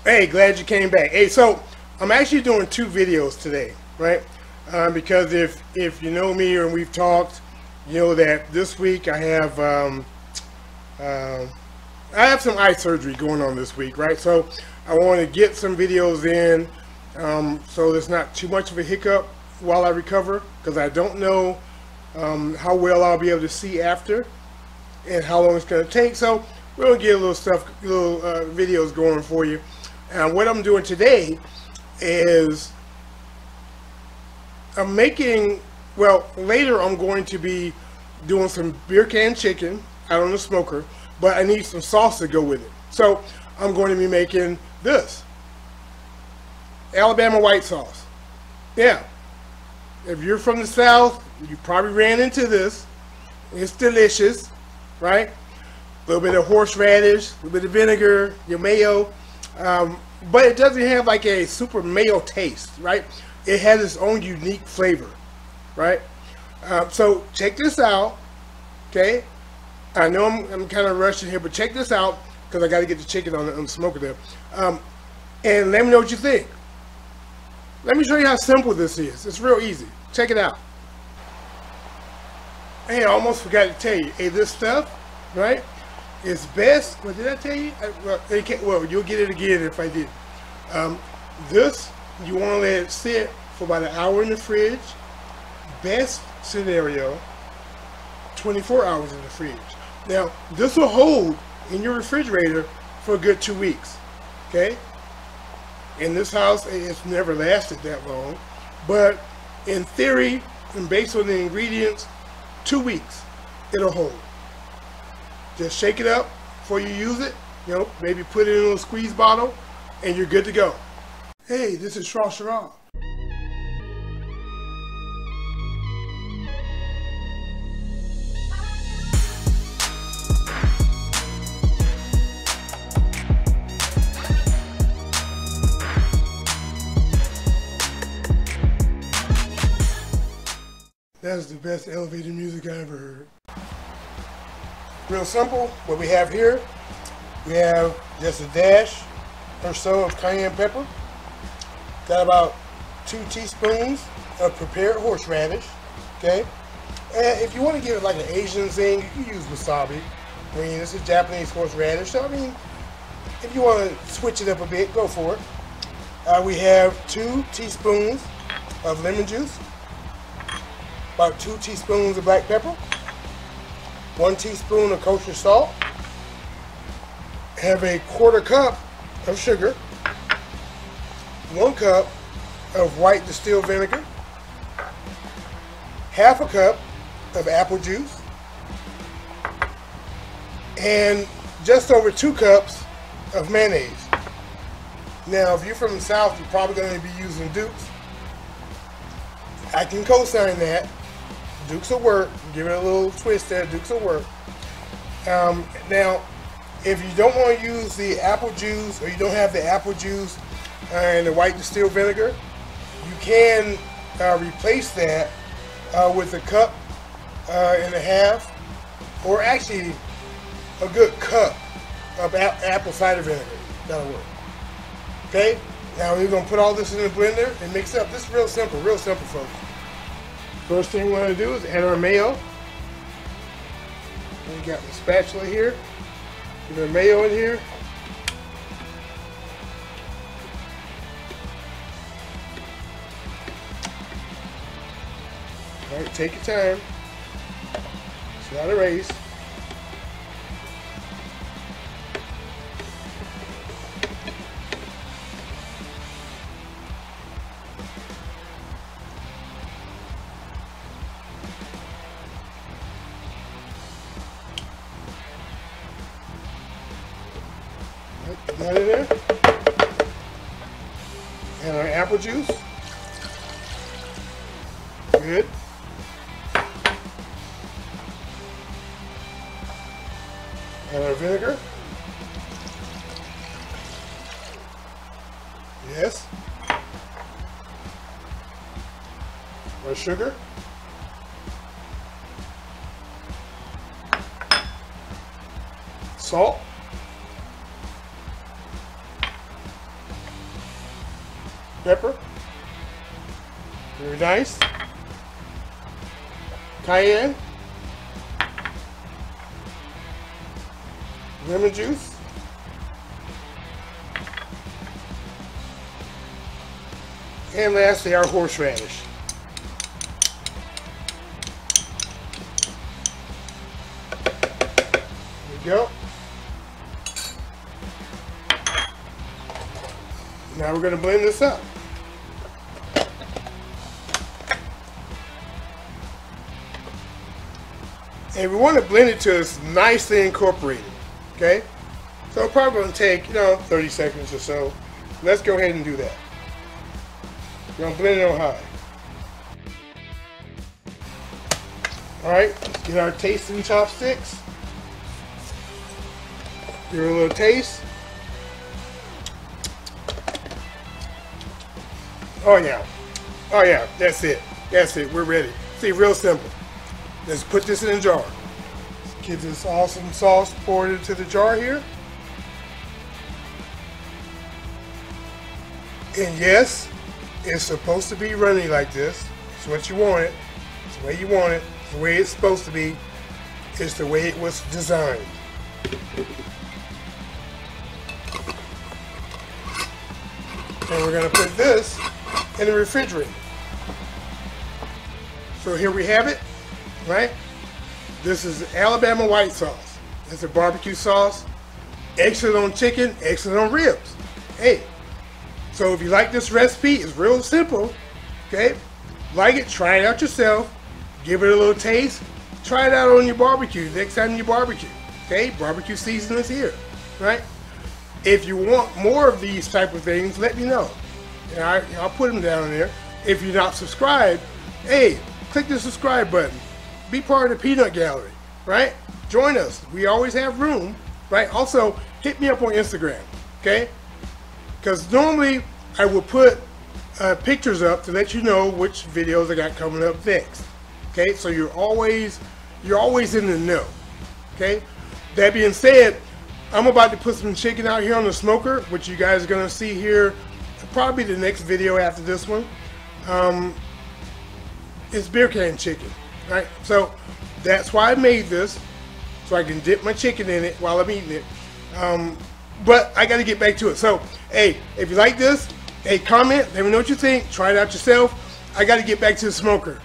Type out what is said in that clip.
Hey, glad you came back. Hey, so I'm actually doing 2 videos today, right? Because if you know me or we've talked, you know that this week I have some eye surgery going on this week, right? So I want to get some videos in, so there's not too much of a hiccup while I recover, because I don't know how well I'll be able to see after and how long it's going to take. So we're going to get a little videos going for you. And what I'm doing today is I'm making, well, later I'm going to be doing some beer can chicken out on the smoker, but I need some sauce to go with it. So I'm going to be making this Alabama white sauce. Yeah, if you're from the South, you probably ran into this. It's delicious, right? A little bit of horseradish, a little bit of vinegar, your mayo. But it doesn't have like a super mayo taste, right? It has its own unique flavor, right? So check this out, okay? I know I'm kind of rushing here, but check this out, because I got to get the chicken on the smoker there. And let me know what you think. Let me show you how simple this is. It's real easy. Check it out. Hey, I almost forgot to tell you. Hey, this stuff, right? It's best. What did I tell you? Well, you'll get it again if I did. This, you want to let it sit for about an hour in the fridge. Best scenario, 24 hours in the fridge. Now, this will hold in your refrigerator for a good 2 weeks. Okay? In this house, it's never lasted that long. But in theory, and based on the ingredients, 2 weeks it'll hold. Just shake it up before you use it, you know, maybe put it in a little squeeze bottle, and you're good to go. Hey, this is Shrashira. That's the best elevator music I ever heard. Real simple. What we have here, we have just a dash or so of cayenne pepper. Got about 2 teaspoons of prepared horseradish. Okay. And if you want to give it like an Asian thing, you can use wasabi. I mean, this is Japanese horseradish. So I mean, if you want to switch it up a bit, go for it. We have 2 teaspoons of lemon juice. About 2 teaspoons of black pepper, 1 teaspoon of kosher salt, have a 1/4 cup of sugar, 1 cup of white distilled vinegar, 1/2 cup of apple juice, and just over 2 cups of mayonnaise. Now, if you're from the South, you're probably going to be using Dukes. I can co-sign that. Dukes will work. Give it a little twist there. Dukes will work. Now, if you don't want to use the apple juice, or you don't have the apple juice and the white distilled vinegar, you can replace that with 1.5 cups, or actually a good cup of apple cider vinegar. That'll work. Okay? Now we're going to put all this in the blender and mix up. This is real simple, folks. First thing we want to do is add our mayo. We got the spatula here. Get our mayo in here. All right, take your time. It's not a race. Put that in there. And our apple juice. Good. And our vinegar. Yes. Our sugar. salt, pepper, very nice, cayenne, lemon juice, and lastly our horseradish. There we go. Now we're going to blend this up. And we want to blend it till it's nicely incorporated, okay? So it's probably going to take, 30 seconds or so. Let's go ahead and do that. We're going to blend it on high. Alright, let's get our tasting chopsticks. Give it a little taste. Oh yeah. Oh yeah, that's it. That's it, we're ready. See, real simple. Let's put this in a jar. Let's get this awesome sauce poured into the jar here. And yes, it's supposed to be runny like this. It's what you want it. It's the way you want it. It's the way it's supposed to be. It's the way it was designed. And we're going to put this in the refrigerator. So here we have it, right? This is Alabama white sauce. It's a barbecue sauce. Excellent on chicken, excellent on ribs. Hey, so if you like this recipe, it's real simple, okay? Like it, try it out yourself. Give it a little taste. Try it out on your barbecue next time you barbecue, okay? Barbecue season is here, right? If you want more of these type of things, let me know. And I'll put them down there. If you're not subscribed, hey, click the subscribe button. Be part of the peanut gallery, right? Join us. We always have room, right? Also, hit me up on Instagram, okay? Because normally I will put pictures up to let you know which videos I got coming up next, okay? So you're always in the know, okay? That being said, I'm about to put some chicken out here on the smoker, which you guys are going to see here, probably the next video after this one. It's beer can chicken, right? So that's why I made this, so I can dip my chicken in it while I'm eating it. But I got to get back to it. So, hey, if you like this, hey, comment, let me know what you think. Try it out yourself. I got to get back to the smoker.